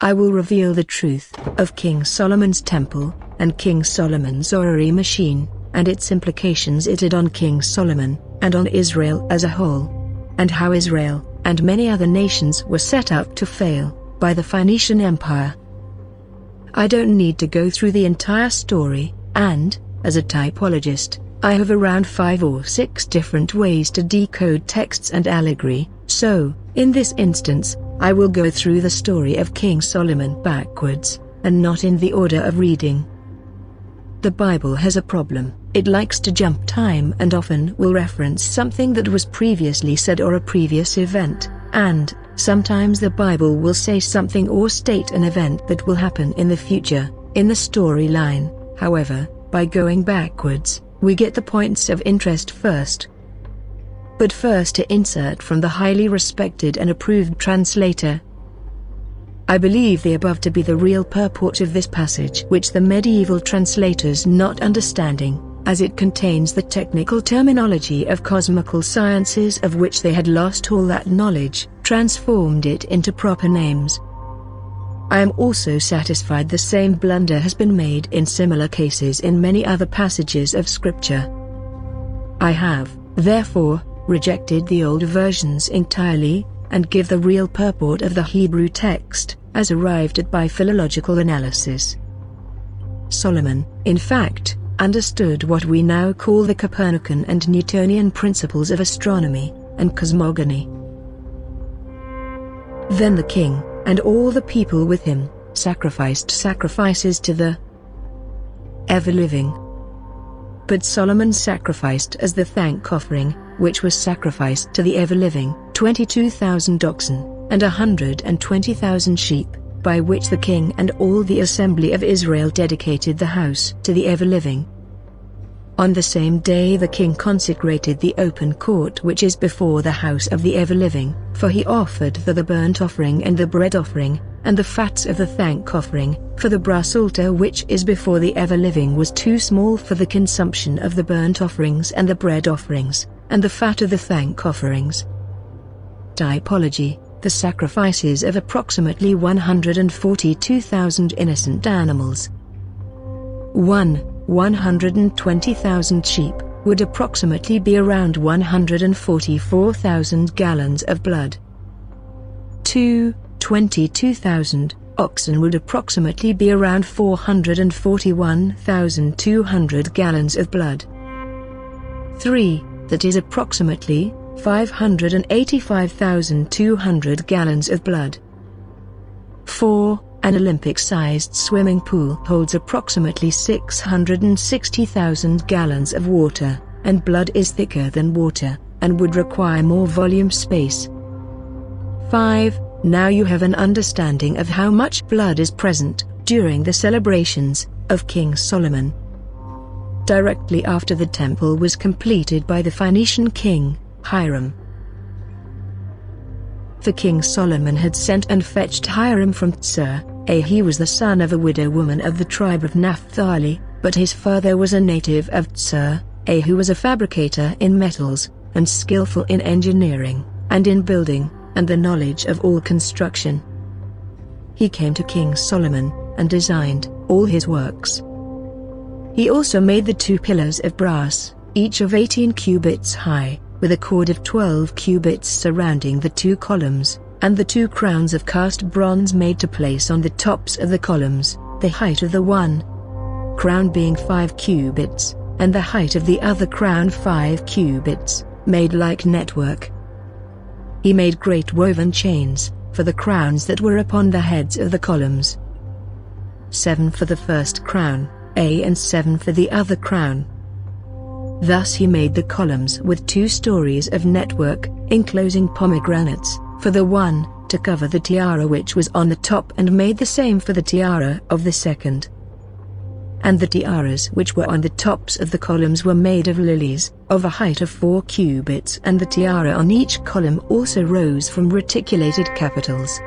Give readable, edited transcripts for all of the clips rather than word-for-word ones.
I will reveal the truth of King Solomon's temple, and King Solomon's orrery machine, and its implications it had on King Solomon, and on Israel as a whole. And how Israel, and many other nations were set up to fail, by the Phoenician Empire. I don't need to go through the entire story, and, as a typologist, I have around 5 or 6 different ways to decode texts and allegory, so, in this instance, I will go through the story of King Solomon backwards, and not in the order of reading. The Bible has a problem. It likes to jump time and often will reference something that was previously said or a previous event, and sometimes the Bible will say something or state an event that will happen in the future, in the storyline. However, by going backwards, we get the points of interest first. But first to insert from the highly respected and approved translator. I believe the above to be the real purport of this passage, which the medieval translators not understanding, as it contains the technical terminology of cosmical sciences of which they had lost all that knowledge, transformed it into proper names. I am also satisfied the same blunder has been made in similar cases in many other passages of Scripture. I have, therefore, rejected the older versions entirely, and give the real purport of the Hebrew text, as arrived at by philological analysis. Solomon, in fact, understood what we now call the Copernican and Newtonian principles of astronomy and cosmogony. Then the king, and all the people with him, sacrificed sacrifices to the ever-living. But Solomon sacrificed as the thank offering, which was sacrificed to the ever-living, 22,000 oxen, and 120,000 sheep, by which the king and all the assembly of Israel dedicated the house to the ever-living. On the same day the king consecrated the open court which is before the house of the ever-living, for he offered the burnt offering and the bread offering, and the fats of the thank offering, for the brass altar which is before the ever-living was too small for the consumption of the burnt offerings and the bread offerings, and the fat of the thank offerings. Typology: the sacrifices of approximately 142,000 innocent animals. 120,000 sheep would approximately be around 144,000 gallons of blood. 22,000 oxen would approximately be around 441,200 gallons of blood. 3. That is approximately 585,200 gallons of blood. 4. An Olympic-sized swimming pool holds approximately 660,000 gallons of water, and blood is thicker than water, and would require more volume space. 5. Now you have an understanding of how much blood is present during the celebrations of King Solomon. Directly after the temple was completed by the Phoenician king, Hiram. For King Solomon had sent and fetched Hiram from Tsur. He was the son of a widow woman of the tribe of Naphtali, but his father was a native of Tsur, who was a fabricator in metals, and skillful in engineering, and in building, and the knowledge of all construction. He came to King Solomon, and designed all his works. He also made the 2 pillars of brass, each of 18 cubits high, with a cord of 12 cubits surrounding the 2 columns, and the 2 crowns of cast bronze made to place on the tops of the columns, the height of the one crown being 5 cubits, and the height of the other crown 5 cubits, made like network. He made great woven chains, for the crowns that were upon the heads of the columns. 7 for the first crown, and 7 for the other crown. Thus he made the columns with 2 stories of network, enclosing pomegranates, for the one, to cover the tiara which was on the top, and made the same for the tiara of the second. And the tiaras which were on the tops of the columns were made of lilies, of a height of 4 cubits, and the tiara on each column also rose from reticulated capitals.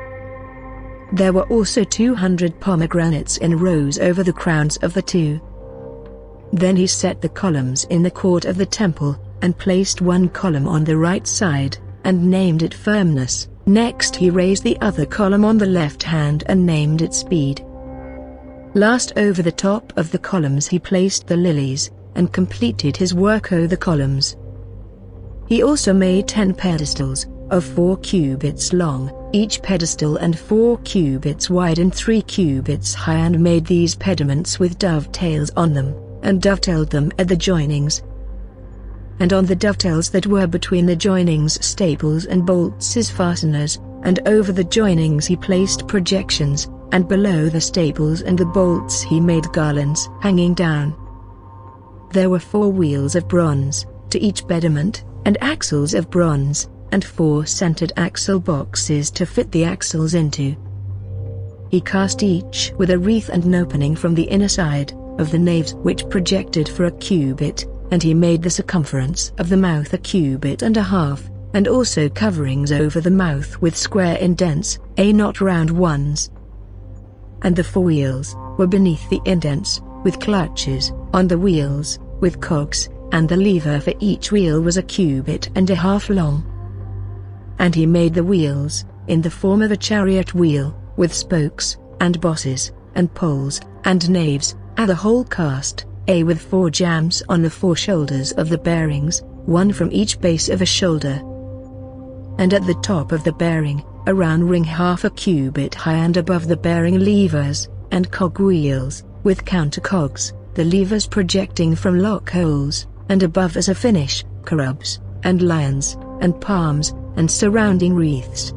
There were also 200 pomegranates in rows over the crowns of the 2. Then he set the columns in the court of the temple, and placed one column on the right side, and named it Firmness, Next he raised the other column on the left hand and named it speed. Last, over the top of the columns he placed the lilies, and completed his work over the columns. He also made 10 pedestals, of 4 cubits long, each pedestal and 4 cubits wide and 3 cubits high, and made these pediments with dovetails on them, and dovetailed them at the joinings. And on the dovetails that were between the joinings staples and bolts as fasteners, and over the joinings he placed projections, and below the staples and the bolts he made garlands hanging down. There were 4 wheels of bronze, to each pediment, and axles of bronze, and 4 centered axle boxes to fit the axles into. He cast each with a wreath and an opening from the inner side of the naves which projected for a cubit, and he made the circumference of the mouth a cubit and a half, and also coverings over the mouth with square indents, not round ones. And the 4 wheels were beneath the indents, with clutches on the wheels, with cogs, and the lever for each wheel was a cubit and a half long. And he made the wheels in the form of a chariot wheel, with spokes, and bosses, and poles, and naves, and the whole cast, with 4 jambs on the 4 shoulders of the bearings, 1 from each base of a shoulder. And at the top of the bearing, a round ring half a cubit high, and above the bearing levers, and cog wheels, with counter cogs, the levers projecting from lock holes, and above as a finish, cherubs, and lions, and palms, and surrounding wreaths.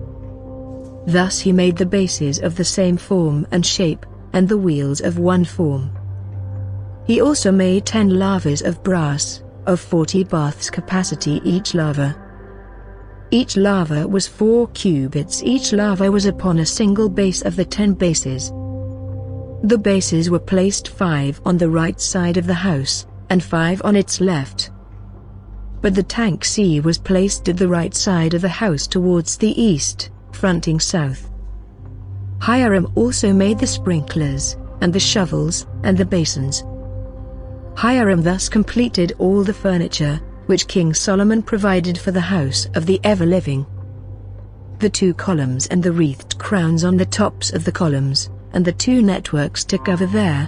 Thus he made the bases of the same form and shape, and the wheels of one form. He also made 10 lavers of brass, of 40 baths capacity each laver. Each laver was 4 cubits. Each laver was upon a single base of the 10 bases. The bases were placed 5 on the right side of the house, and 5 on its left. But the tank C was placed at the right side of the house towards the east, fronting south. Hiram also made the sprinklers, and the shovels, and the basins. Hiram thus completed all the furniture, which King Solomon provided for the house of the ever-living. The 2 columns and the wreathed crowns on the tops of the columns, and the 2 networks to cover their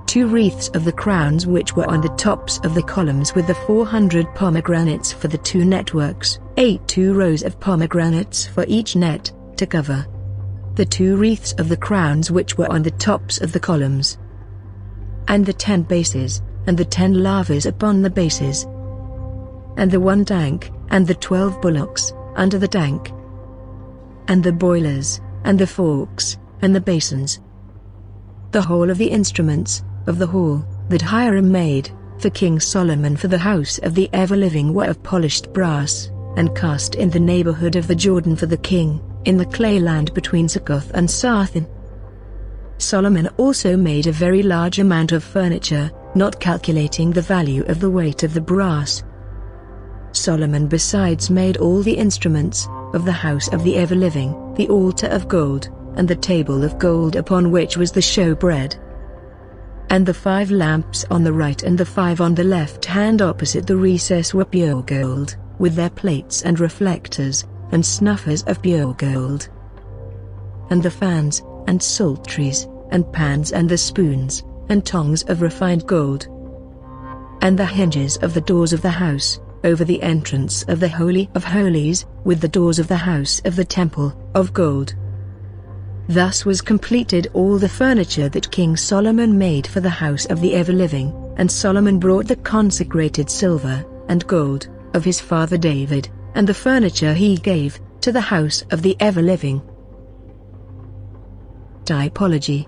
2 wreaths of the crowns which were on the tops of the columns, with the 400 pomegranates for the 2 networks, 2 rows of pomegranates for each net, to cover the 2 wreaths of the crowns which were on the tops of the columns, and the 10 bases, and the 10 lavers upon the bases, and the 1 tank, and the 12 bullocks under the tank, and the boilers, and the forks, and the basins. The whole of the instruments of the hall that Hiram made for King Solomon for the house of the ever-living were of polished brass, and cast in the neighborhood of the Jordan for the king, in the clay land between Succoth and Sarthan. Solomon also made a very large amount of furniture, not calculating the value of the weight of the brass. Solomon besides made all the instruments of the house of the ever-living, the altar of gold, and the table of gold upon which was the showbread, and the 5 lamps on the right and the 5 on the left hand opposite the recess were pure gold, with their plates and reflectors, and snuffers of pure gold. And the fans, and psalteries, and pans, and the spoons, and tongs of refined gold. And the hinges of the doors of the house, over the entrance of the Holy of Holies, with the doors of the house of the temple, of gold. Thus was completed all the furniture that King Solomon made for the house of the ever-living, and Solomon brought the consecrated silver and gold of his father David, and the furniture he gave to the house of the ever-living. Typology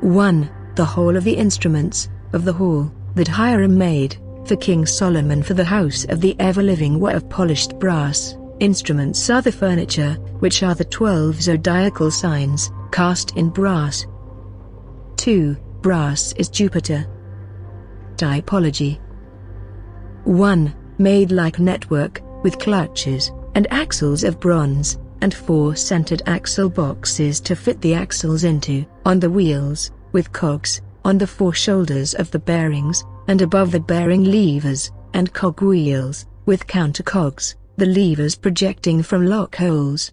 1. The whole of the instruments of the hall that Hiram made for King Solomon for the house of the ever-living were of polished brass. Instruments are the furniture, which are the 12 zodiacal signs, cast in brass. 2. Brass is Jupiter. Typology 1. Made like network, with clutches, and axles of bronze, and 4 centered axle boxes to fit the axles into, on the wheels, with cogs, on the 4 shoulders of the bearings, and above the bearing levers, and cog wheels, with counter cogs, the levers projecting from lock holes.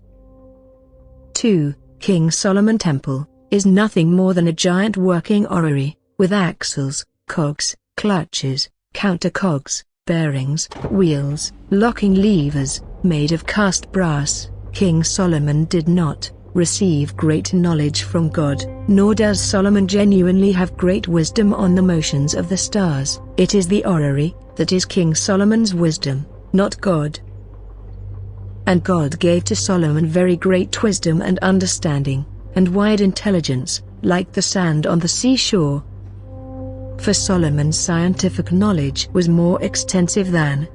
2. King Solomon Temple is nothing more than a giant working orrery, with axles, cogs, clutches, countercogs, bearings, wheels, locking levers, made of cast brass. King Solomon did not receive great knowledge from God, nor does Solomon genuinely have great wisdom on the motions of the stars. It is the orrery that is King Solomon's wisdom, not God. And God gave to Solomon very great wisdom and understanding, and wide intelligence, like the sand on the seashore. For Solomon's scientific knowledge was more extensive than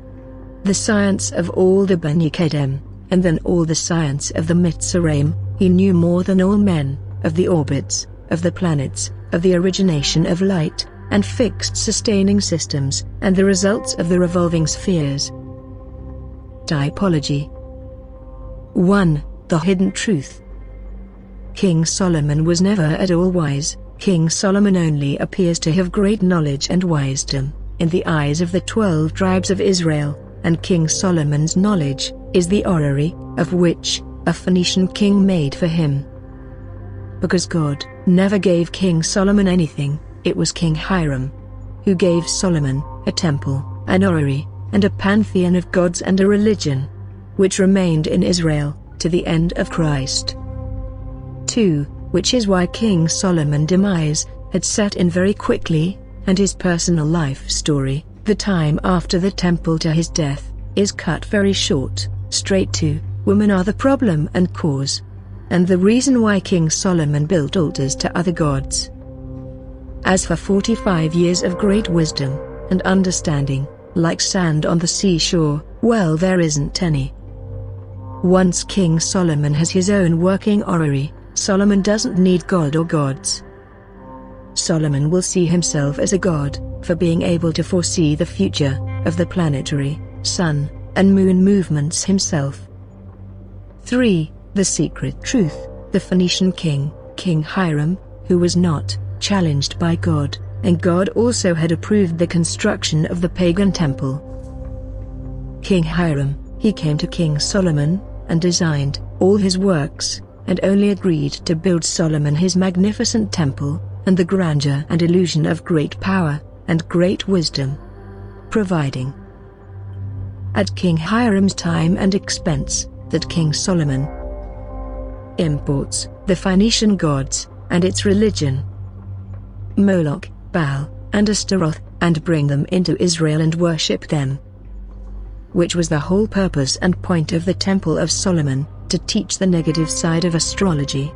the science of all the Beni Kedem, and than all the science of the Mitzrayim. He knew more than all men, of the orbits, of the planets, of the origination of light, and fixed sustaining systems, and the results of the revolving spheres. Typology. 1. The hidden truth. King Solomon was never at all wise. King Solomon only appears to have great knowledge and wisdom, in the eyes of the 12 tribes of Israel, and King Solomon's knowledge is the orrery, of which a Phoenician king made for him. Because God never gave King Solomon anything, it was King Hiram who gave Solomon a temple, an orrery, and a pantheon of gods and a religion, which remained in Israel to the end of Christ. 2. Which is why King Solomon's demise had set in very quickly, and his personal life story, the time after the temple to his death, is cut very short, straight to, women are the problem and cause, and the reason why King Solomon built altars to other gods. As for 45 years of great wisdom and understanding, like sand on the seashore, well, there isn't any. Once King Solomon has his own working orrery, Solomon doesn't need God or gods. Solomon will see himself as a god, for being able to foresee the future of the planetary, sun, and moon movements himself. 3. The secret truth. The Phoenician king, King Hiram, who was not challenged by God, and God also had approved the construction of the pagan temple. King Hiram, he came to King Solomon, and designed all his works, and only agreed to build Solomon his magnificent temple, and the grandeur and illusion of great power, and great wisdom, providing at King Hiram's time and expense, that King Solomon imports the Phoenician gods, and its religion, Moloch, Baal, and Astaroth, and bring them into Israel and worship them. Which was the whole purpose and point of the Temple of Solomon, to teach the negative side of astrology.